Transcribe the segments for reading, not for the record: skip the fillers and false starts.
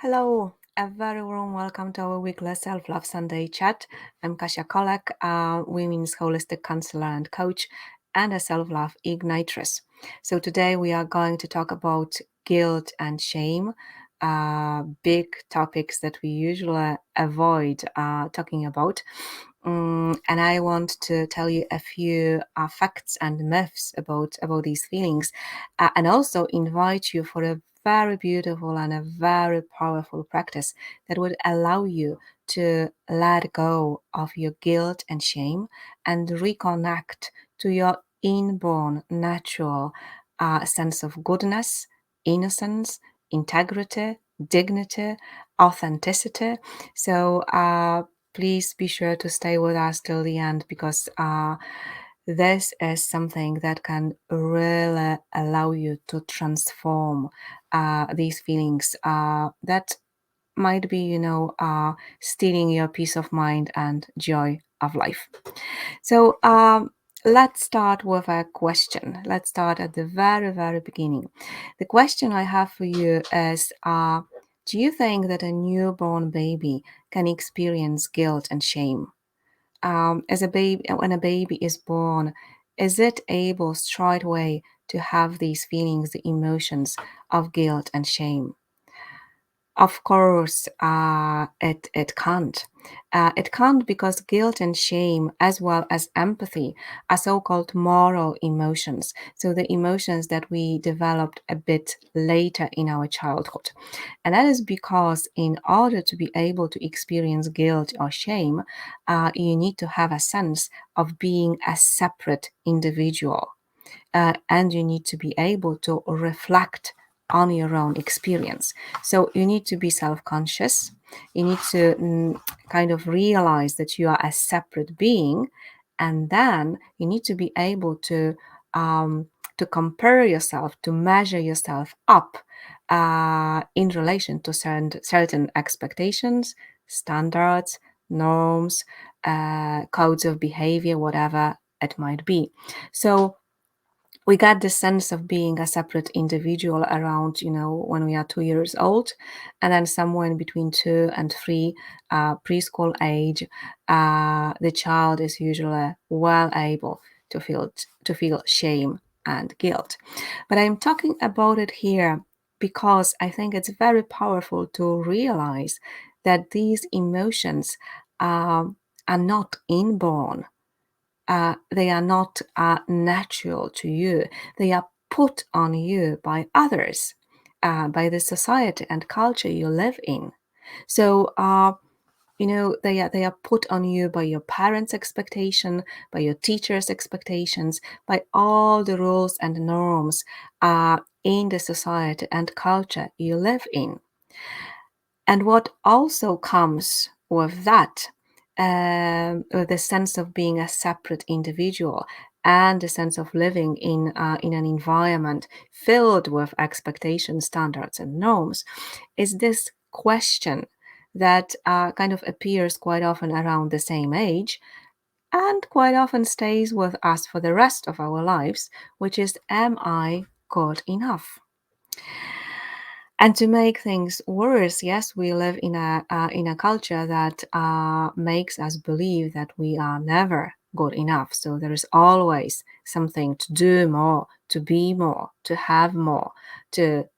Hello, a very warm welcome to our weekly Self-Love Sunday chat. I'm Kasia Kolek, a women's holistic counselor and coach, and a self-love igniteress. So today we are going to talk about guilt and shame, big topics that we usually avoid talking about. And I want to tell you a few facts and myths about these feelings, and also invite you for a very beautiful and a very powerful practice that would allow you to let go of your guilt and shame and reconnect to your inborn natural sense of goodness, innocence, integrity, dignity, authenticity. So please be sure to stay with us till the end, because this is something that can really allow you to transform these feelings that might be, stealing your peace of mind and joy of life. So let's start with a question. Let's start at the very, very beginning. The question I have for you is, do you think that a newborn baby can experience guilt and shame? As a baby, when a baby is born, is it able straight away to have these feelings, the emotions of guilt and shame? Of course, it can't. It can't, because guilt and shame, as well as empathy, are so-called moral emotions. So the emotions that we developed a bit later in our childhood. And that is because in order to be able to experience guilt or shame, you need to have a sense of being a separate individual. And you need to be able to reflect on your own experience. So you need to be self-conscious. You need to kind of realize that you are a separate being, and then you need to be able to compare yourself, to measure yourself up in relation to certain expectations, standards, norms, codes of behavior, whatever it might be. So we get the sense of being a separate individual around, when we are 2 years old, and then somewhere in between 2 and 3, preschool age, the child is usually well able to feel shame and guilt. But I'm talking about it here because I think it's very powerful to realize that these emotions are not inborn. They are not natural to you. They are put on you by others, by the society and culture you live in. So, they are put on you by your parents' expectation, by your teachers' expectations, by all the rules and norms in the society and culture you live in. And what also comes with that, with the sense of being a separate individual and the sense of living in an environment filled with expectations, standards, and norms, is this question that kind of appears quite often around the same age and quite often stays with us for the rest of our lives, which is, am I good enough? And to make things worse, yes, we live in a culture that makes us believe that we are never good enough. So there is always something to do more, to be more, to have more, to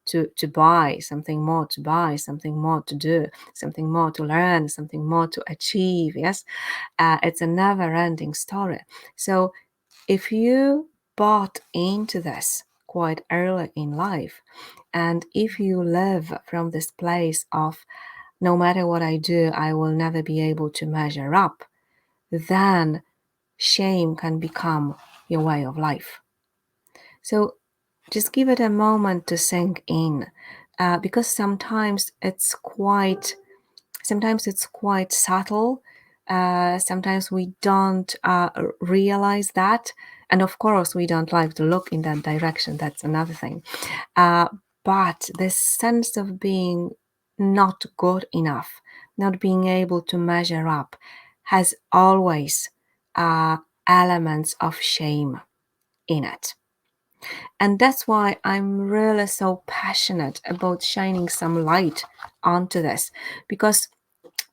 buy something more, to buy something more, to do something more, to learn something more, to achieve. Yes, it's a never-ending story. So if you bought into this quite early in life, and if you live from this place of no matter what I do, I will never be able to measure up, then shame can become your way of life. So just give it a moment to sink in, because sometimes it's quite subtle. Sometimes we don't realize that. And of course, we don't like to look in that direction. That's another thing. But this sense of being not good enough, not being able to measure up, has always elements of shame in it. And that's why I'm really so passionate about shining some light onto this, because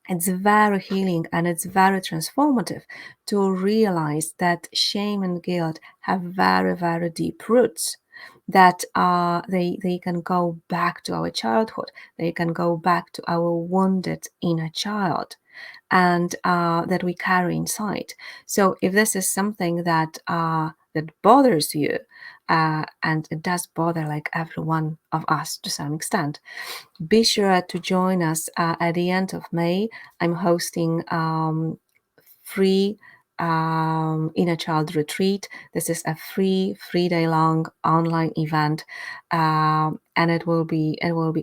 it's very healing and it's very transformative to realize that shame and guilt have very, very deep roots. That they can go back to our childhood, they can go back to our wounded inner child, and that we carry inside. So if this is something that bothers you, and it does bother like every one of us to some extent, be sure to join us at the end of May. I'm hosting free inner child retreat. This is a free 3 day long online event, and it will be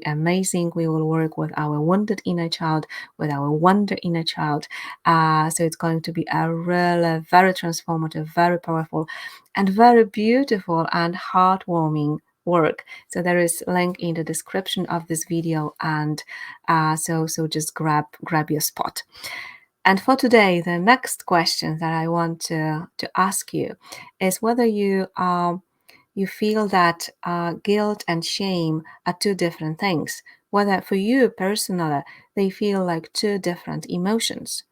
amazing. We will work with our wounded inner child, with our wonder inner child. So it's going to be a really very transformative, very powerful, and very beautiful and heartwarming work. So there is a link in the description of this video, and so just grab your spot. And for today, the next question that I want to ask you is whether you feel that guilt and shame are two different things, whether for you personally they feel like two different emotions,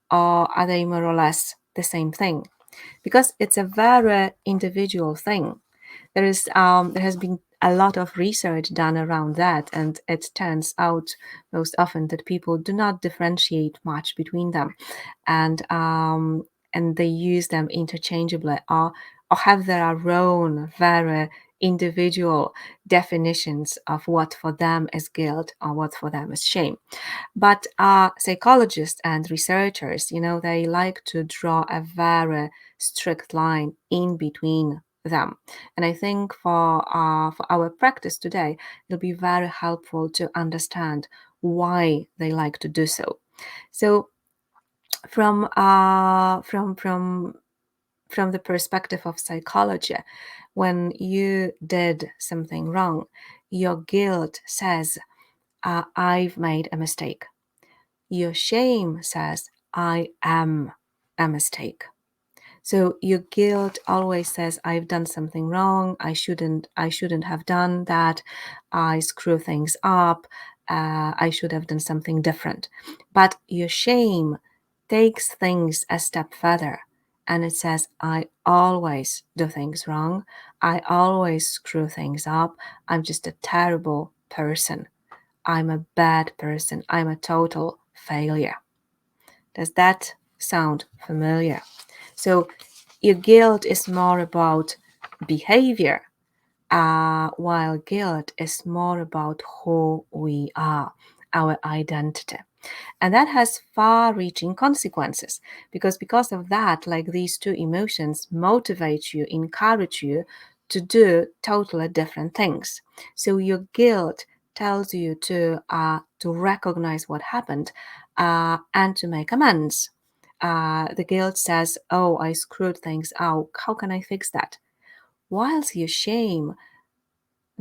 or are they more or less the same thing? Because it's a very individual thing. There has been a lot of research done around that, and it turns out most often that people do not differentiate much between them, and they use them interchangeably, or have their own very individual definitions of what for them is guilt or what for them is shame. But psychologists and researchers, they like to draw a very strict line in between them. And I think for our practice today, it'll be very helpful to understand why they like to do so. So from the perspective of psychology, when you did something wrong, your guilt says, I've made a mistake. Your shame says, I am a mistake. So your guilt always says, I've done something wrong. I shouldn't have done that. I screw things up. I should have done something different. But your shame takes things a step further, and it says, I always do things wrong. I always screw things up. I'm just a terrible person. I'm a bad person. I'm a total failure. Does that sound familiar? So your guilt is more about behavior, while guilt is more about who we are, our identity. And that has far-reaching consequences, because of that, like, these two emotions motivate you, encourage you to do totally different things. So your guilt tells you to recognize what happened, and to make amends. The guilt says, oh, I screwed things out, how can I fix that? Whilst your shame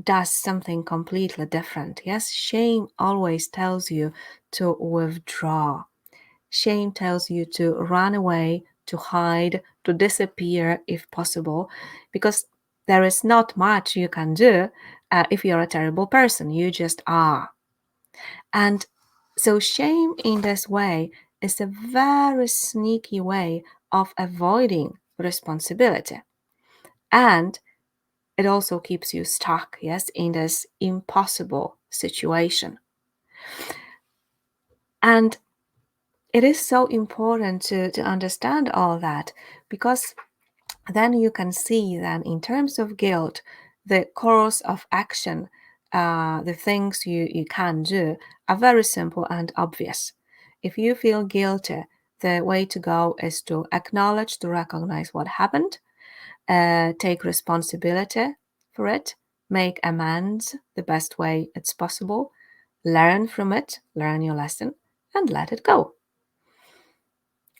does something completely different. Yes, shame always tells you to withdraw. Shame tells you to run away, to hide, to disappear if possible, because there is not much you can do if you're a terrible person. You just are. And so, shame in this way is a very sneaky way of avoiding responsibility. And it also keeps you stuck, yes, in this impossible situation. And it is so important to understand all that, because then you can see that in terms of guilt, the course of action, the things you can do are very simple and obvious. If you feel guilty, the way to go is to acknowledge, to recognize what happened, take responsibility for it, make amends the best way it's possible, learn from it, learn your lesson, and let it go.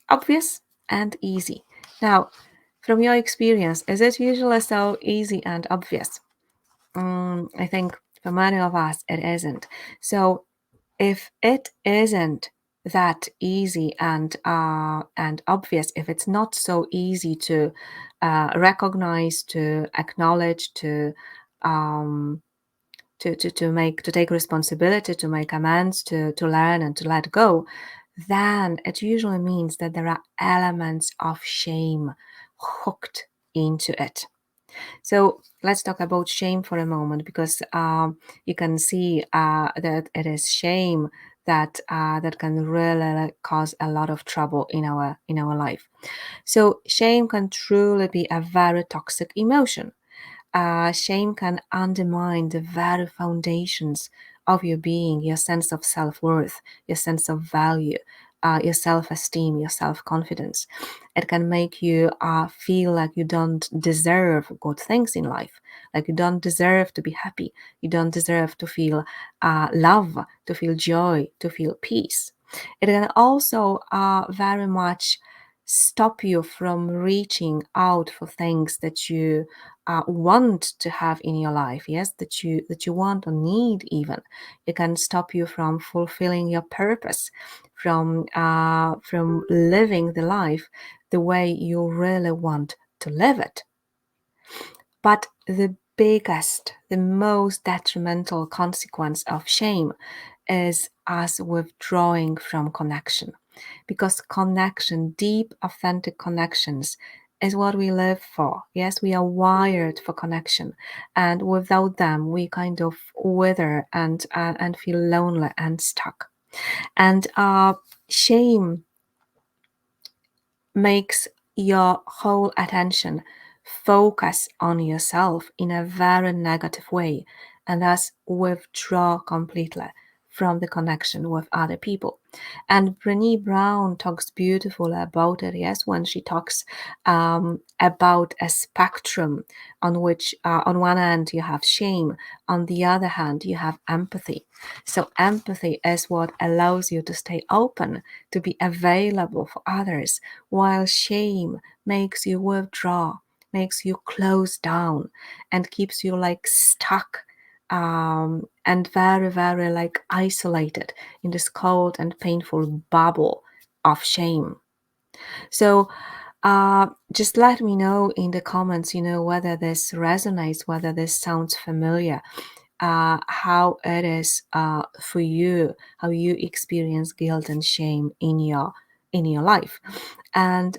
Obvious and easy. Now, from your experience, is it usually so easy and obvious? I think for many of us, it isn't. So, if it isn't that easy and obvious, if it's not so easy recognize, to acknowledge, um, to take responsibility, to make amends, to learn and to let go, then it usually means that there are elements of shame hooked into it. So let's talk about shame for a moment, because you can see that it is shame that can really cause a lot of trouble in our life. So shame can truly be a very toxic emotion. Shame can undermine the very foundations of your being, your sense of self worth, your sense of value, your self esteem, your self confidence. It can make you feel like you don't deserve good things in life, like you don't deserve to be happy, you don't deserve to feel love, to feel joy, to feel peace. It can also very much stop you from reaching out for things that you want to have in your life, yes, that you want or need. Even it can stop you from fulfilling your purpose, from living the life the way you really want to live it. But the biggest, the most detrimental consequence of shame is us withdrawing from connection, because connection, deep, authentic connections, is what we live for. Yes, we are wired for connection, and without them, we kind of wither and feel lonely and stuck. And shame makes your whole attention focus on yourself in a very negative way, and thus withdraw completely from the connection with other people. And Brené Brown talks beautifully about it, yes, when she talks about a spectrum on which, on one end, you have shame, on the other hand, you have empathy. So, empathy is what allows you to stay open, to be available for others, while shame makes you withdraw, makes you close down, and keeps you like stuck, and very, very like isolated in this cold and painful bubble of shame. So just let me know in the comments, whether this resonates, whether this sounds familiar, how it is for you, how you experience guilt and shame in your life. And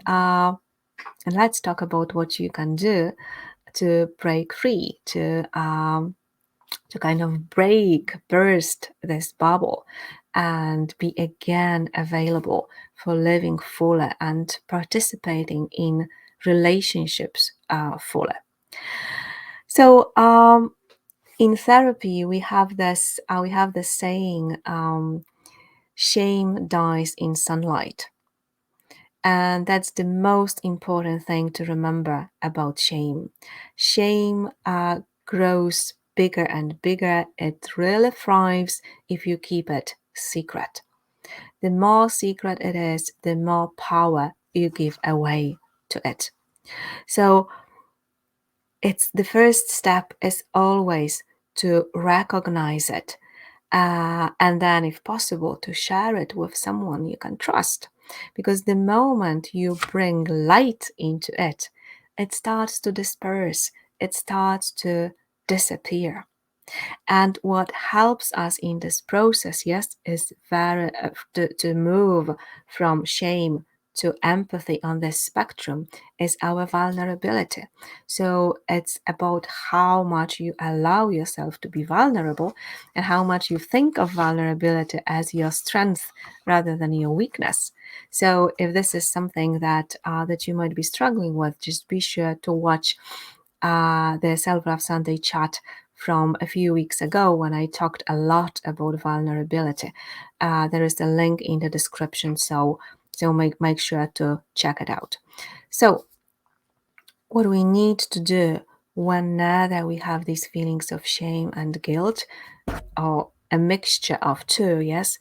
let's talk about what you can do to break free, to kind of burst this bubble, and be again available for living fully and participating in relationships fully. So in therapy, we have this saying, shame dies in sunlight. And that's the most important thing to remember about shame. Shame grows bigger and bigger. It really thrives if you keep it secret. The more secret it is, the more power you give away to it. So it's the first step is always to recognize it, and then, if possible, to share it with someone you can trust. Because the moment you bring light into it, it starts to disperse, it starts to disappear. And what helps us in this process, yes, is to move from shame to empathy on this spectrum, is our vulnerability. So it's about how much you allow yourself to be vulnerable, and how much you think of vulnerability as your strength rather than your weakness. So if this is something that you might be struggling with, just be sure to watch the Self Love Sunday chat from a few weeks ago, when I talked a lot about vulnerability. There is a link in the description, so make sure to check it out. So what we need to do whenever we have these feelings of shame and guilt, or a mixture of two, yes,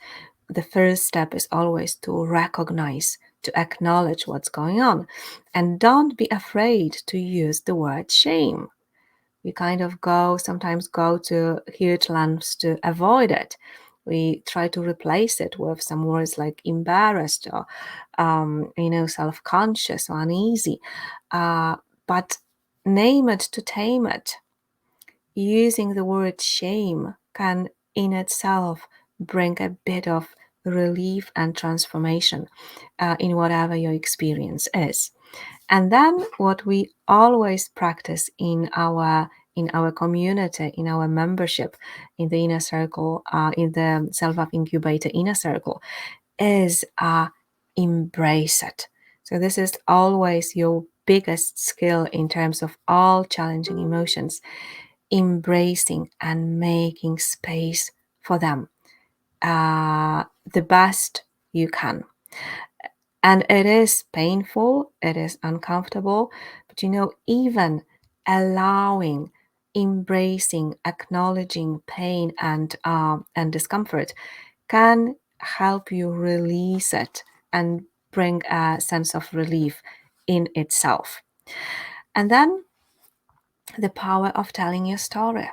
the first step is always to recognize, to acknowledge what's going on, and don't be afraid to use the word shame. We kind of sometimes go to huge lengths to avoid it. We try to replace it with some words like embarrassed, or self-conscious or uneasy. but name it to tame it. Using the word shame can in itself bring a bit of relief and transformation in whatever your experience is. And then what we always practice in our community, in our membership, in the inner circle, in the self-love incubator inner circle, is embrace it. So this is always your biggest skill in terms of all challenging emotions, embracing and making space for them the best you can. And it is painful, it is uncomfortable, but even allowing, embracing, acknowledging pain and discomfort can help you release it and bring a sense of relief in itself. And then the power of telling your story.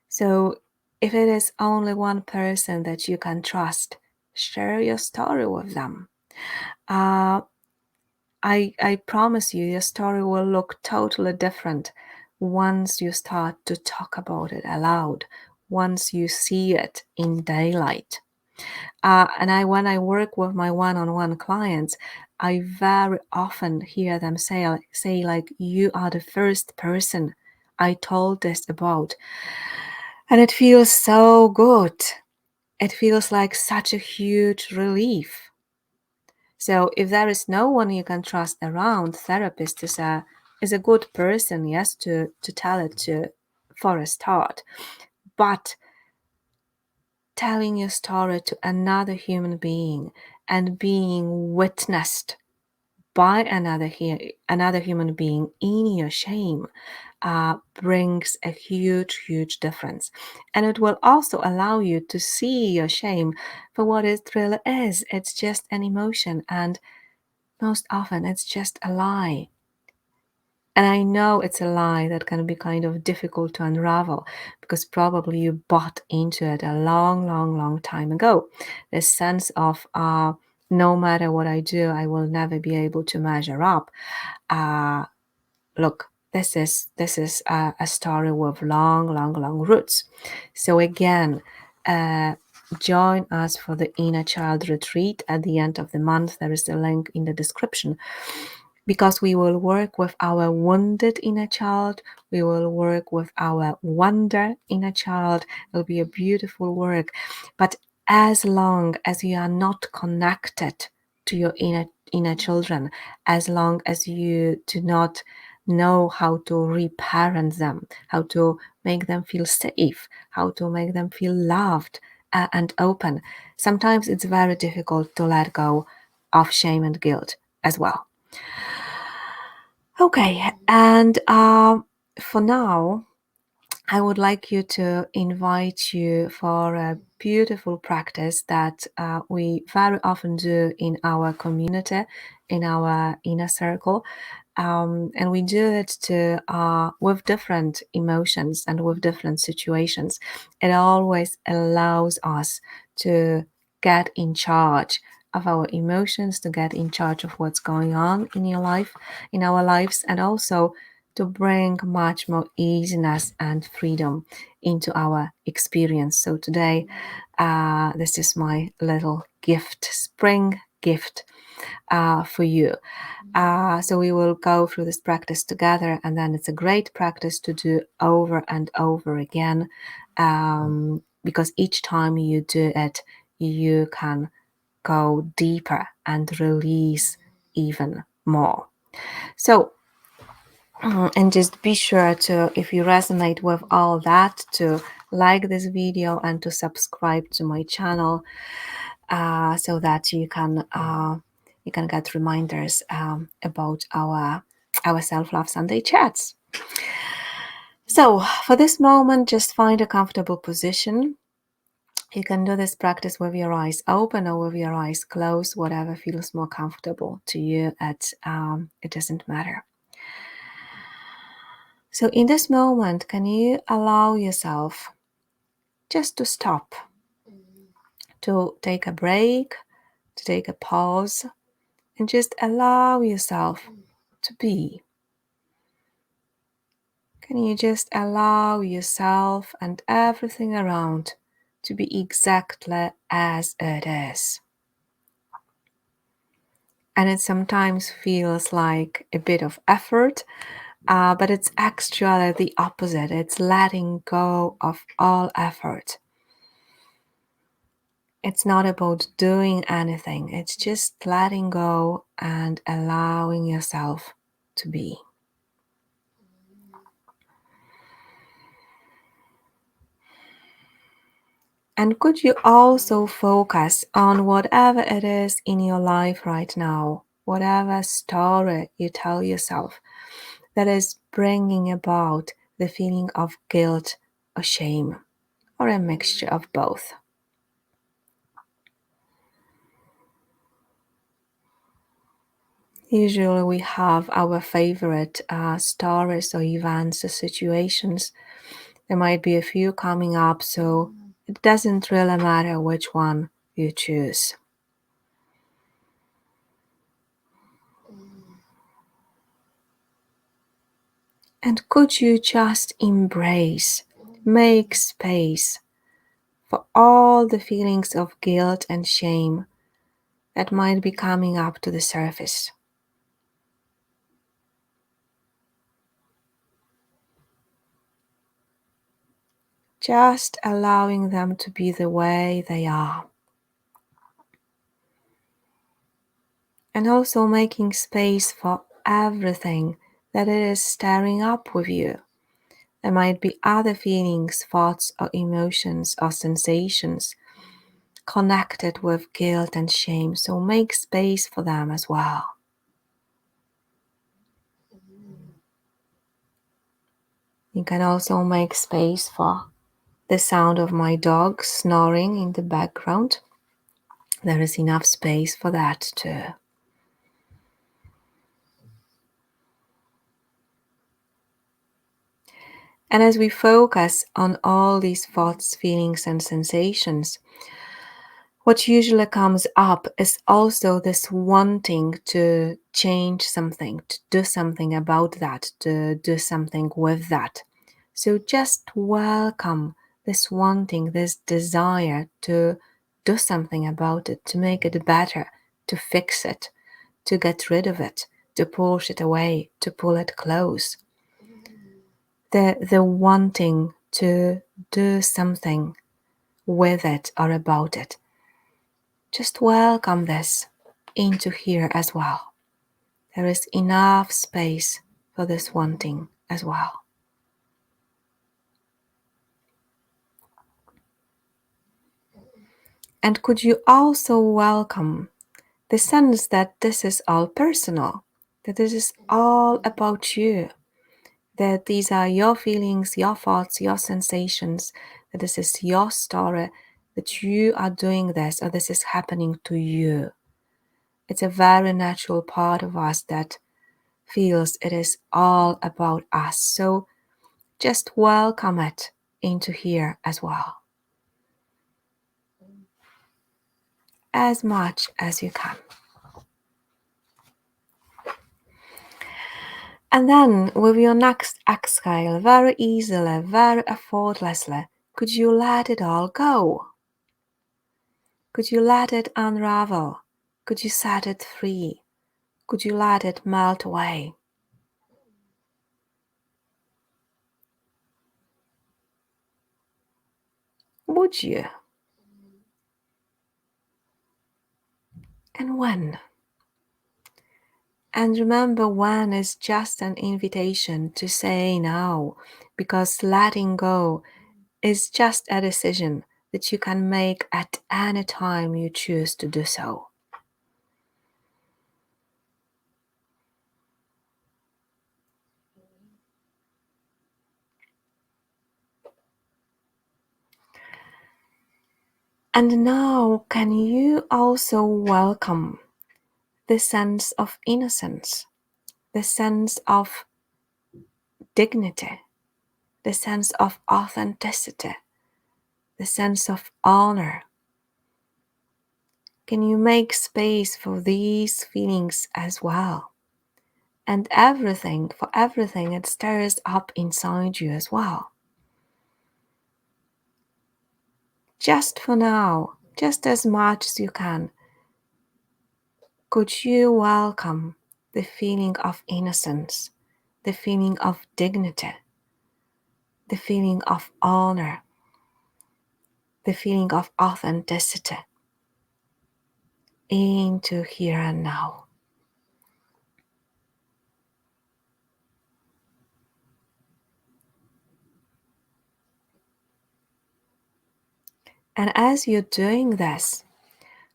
So if it is only one person that you can trust, share your story with them. I promise you, your story will look totally different once you start to talk about it aloud, once you see it in daylight. And when I work with my one-on-one clients, I very often hear them say like, you are the first person I told this about. And it feels so good. It feels like such a huge relief. So if there is no one you can trust around, therapist is a good person, yes, to tell it to for a start. But telling your story to another human being and being witnessed by another human being in your shame brings a huge difference. And it will also allow you to see your shame for what it really is. It's just an emotion, and most often it's just a lie. And I know it's a lie that can be kind of difficult to unravel because probably you bought into it a long time ago. This sense of no matter what I do, I will never be able to measure up. Look, this is a story with long roots. So again, join us for the Inner Child Retreat at the end of the month. There is a link in the description, because we will work with our wounded inner child. We will work with our wonder inner child. It'll be a beautiful work. But as long as you are not connected to your inner children, as long as you do not know how to reparent them, how to make them feel safe, how to make them feel loved and open, sometimes it's very difficult to let go of shame and guilt as well. Okay, and for now, I would like to invite you for a beautiful practice that we very often do in our community, in our inner circle. And we do it with different emotions and with different situations. It always allows us to get in charge of our emotions, to get in charge of what's going on in your life, in our lives, and also to bring much more easiness and freedom into our experience. So today, this is my little gift, spring gift for you. So we will go through this practice together, and then it's a great practice to do over and over again, because each time you do it, you can go deeper and release even more. So, and just be sure to, if you resonate with all that, to like this video and to subscribe to my channel, so that you can get reminders about our self-love Sunday chats. So for this moment, just find a comfortable position. You can do this practice with your eyes open or with your eyes closed, whatever feels more comfortable to you. It doesn't matter. So in this moment, can you allow yourself just to stop, to take a break, to take a pause, and just allow yourself to be. Can you just allow yourself and everything around to be exactly as it is? And it sometimes feels like a bit of effort, but it's actually the opposite. It's letting go of all effort. It's not about doing anything, it's just letting go and allowing yourself to be. And could you also focus on whatever it is in your life right now, whatever story you tell yourself that is bringing about the feeling of guilt or shame, or a mixture of both? Usually, we have our favorite stories or events or situations. There might be a few coming up, so it doesn't really matter which one you choose. And could you just embrace, make space for all the feelings of guilt and shame that might be coming up to the surface? Just allowing them to be the way they are. And also making space for everything that it is stirring up with you. There might be other feelings, thoughts, or emotions or sensations connected with guilt and shame, so make space for them as well. You can also make space for the sound of my dog snoring in the background. There is enough space for that too. And as we focus on all these thoughts, feelings, and sensations, what usually comes up is also this wanting to change something, to do something about that, to do something with that. So just welcome this wanting, this desire to do something about it, to make it better, to fix it, to get rid of it, to push it away, to pull it close. The wanting to do something with it or about it. Just welcome this into here as well. There is enough space for this wanting as well. And could you also welcome the sense that this is all personal, that this is all about you, that these are your feelings, your thoughts, your sensations, that this is your story, that you are doing this or this is happening to you. It's a very natural part of us that feels it is all about us. So just welcome it into here as well, as much as you can. And then with your next exhale, very easily, very effortlessly, could you let it all go? Could you let it unravel? Could you set it free? Could you let it melt away? Would you? And when? And remember, when is just an invitation to say now, because letting go is just a decision that you can make at any time you choose to do so. And now, can you also welcome the sense of innocence, the sense of dignity, the sense of authenticity, the sense of honor? Can you make space for these feelings as well? and everything it stirs up inside you as well. Just for now, just as much as you can, could you welcome the feeling of innocence, the feeling of dignity, the feeling of honor, the feeling of authenticity into here and now? And as you're doing this,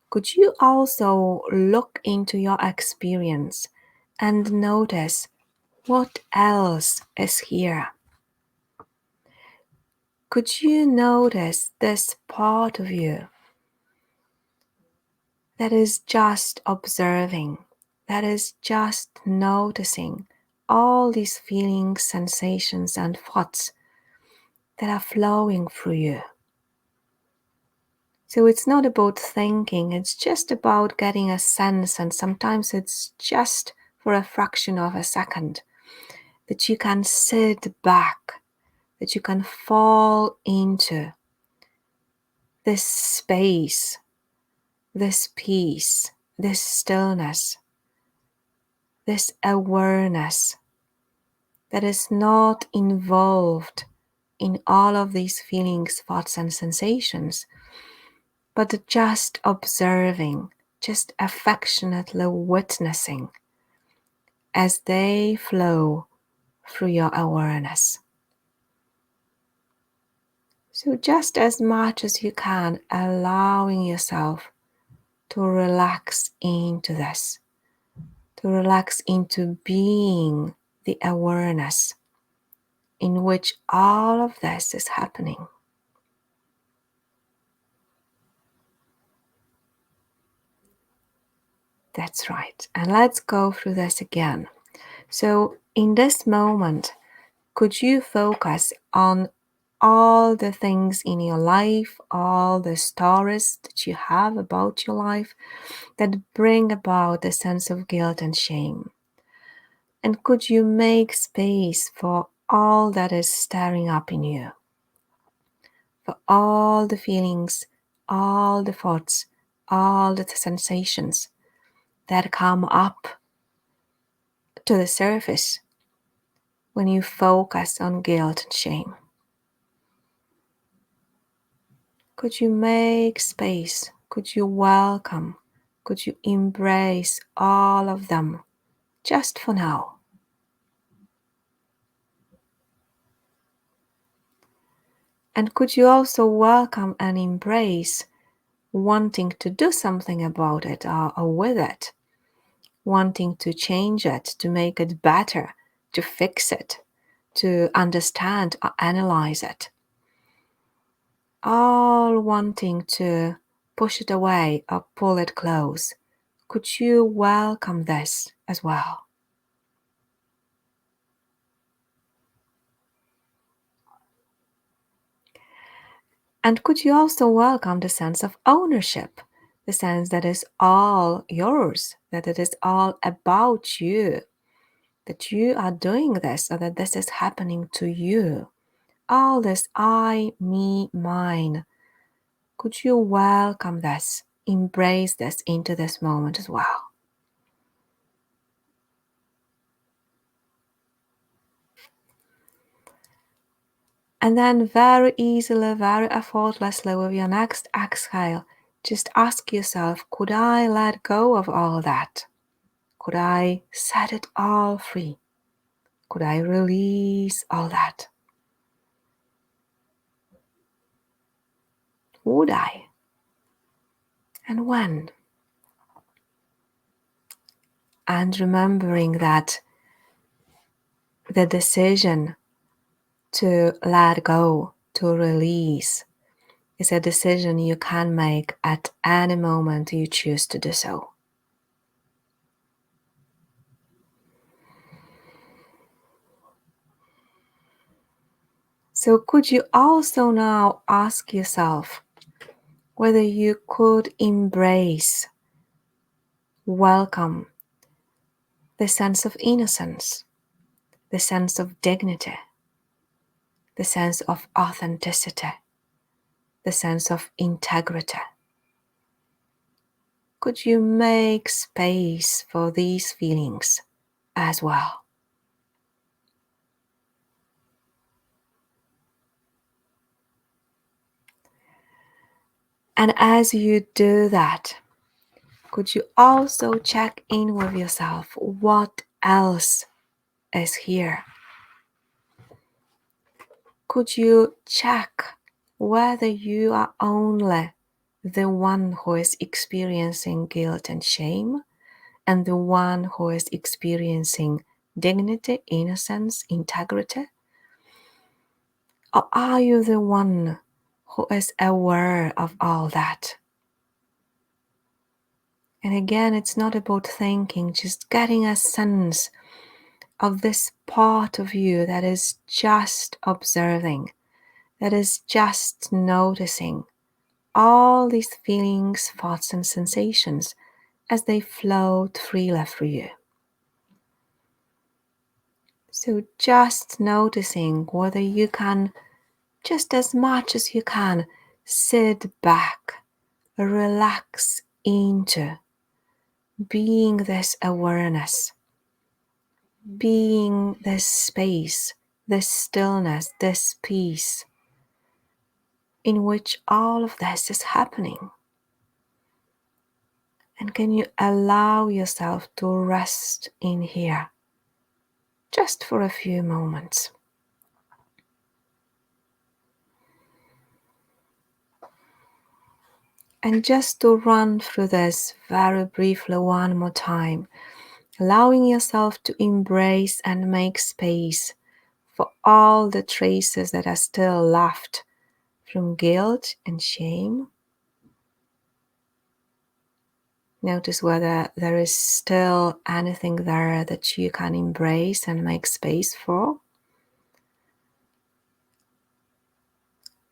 could you also look into your experience and notice what else is here? Could you notice this part of you that is just observing, that is just noticing all these feelings, sensations, and thoughts that are flowing through you? So it's not about thinking, it's just about getting a sense, and sometimes it's just for a fraction of a second that you can sit back, that you can fall into this space, this peace, this stillness, this awareness that is not involved in all of these feelings, thoughts, and sensations, but just observing, just affectionately witnessing as they flow through your awareness. So just as much as you can, allowing yourself to relax into this, to relax into being the awareness in which all of this is happening. That's right. And let's go through this again. So in this moment, could you focus on all the things in your life, all the stories that you have about your life that bring about a sense of guilt and shame? And could you make space for all that is stirring up in you? For all the feelings, all the thoughts, all the sensations that come up to the surface when you focus on guilt and shame? Could you make space? Could you welcome? Could you embrace all of them just for now? And could you also welcome and embrace wanting to do something about it or with it? Wanting to change it, to make it better, to fix it, to understand or analyze it. All wanting to push it away or pull it close. Could you welcome this as well? And could you also welcome the sense of ownership, the sense that is all yours, that it is all about you, that you are doing this or that this is happening to you? All this I, me, mine. Could you welcome this, embrace this into this moment as well? And then very easily, very effortlessly with your next exhale, just ask yourself, could I let go of all that? Could I set it all free? Could I release all that? Would I? And when? And remembering that the decision to let go, to release, is a decision you can make at any moment you choose to do so. So could you also now ask yourself whether you could embrace, welcome the sense of innocence, the sense of dignity, the sense of authenticity, the sense of integrity. Could you make space for these feelings as well? And as you do that, could you also check in with yourself? What else is here? Could you check whether you are only the one who is experiencing guilt and shame, and the one who is experiencing dignity, innocence, integrity? Or are you the one who is aware of all that? And again, it's not about thinking, just getting a sense of this part of you that is just observing, that is just noticing all these feelings, thoughts, and sensations as they float freely through you. So just noticing whether you can, just as much as you can, sit back, relax into being this awareness, being this space, this stillness, this peace in which all of this is happening. And can you allow yourself to rest in here just for a few moments? And just to run through this very briefly one more time, allowing yourself to embrace and make space for all the traces that are still left from guilt and shame. Notice whether there is still anything there that you can embrace and make space for.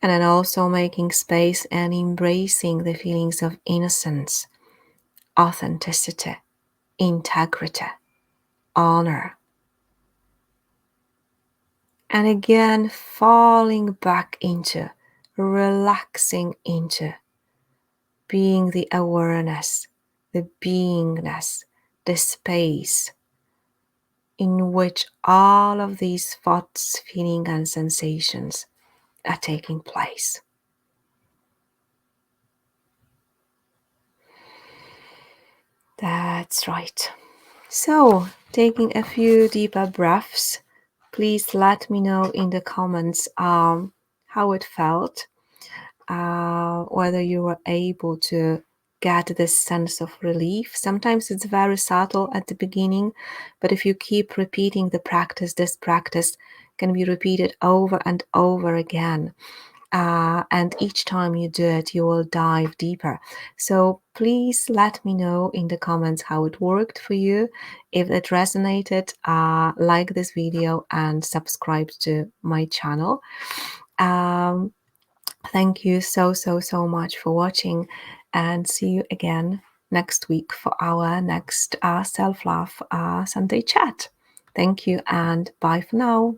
And then also making space and embracing the feelings of innocence, authenticity, integrity, honor. And again, falling back into, relaxing into being the awareness, the beingness, the space in which all of these thoughts, feelings, and sensations are taking place. That's right. So, taking a few deeper breaths, please let me know in the comments how it felt, whether you were able to get this sense of relief. Sometimes it's very subtle at the beginning, but if you keep repeating the practice, this practice can be repeated over and over again. And each time you do it, you will dive deeper. So please let me know in the comments how it worked for you. If it resonated, like this video and subscribe to my channel. Thank you so much for watching, and see you again next week for our next self-love Sunday chat. Thank you and bye for now.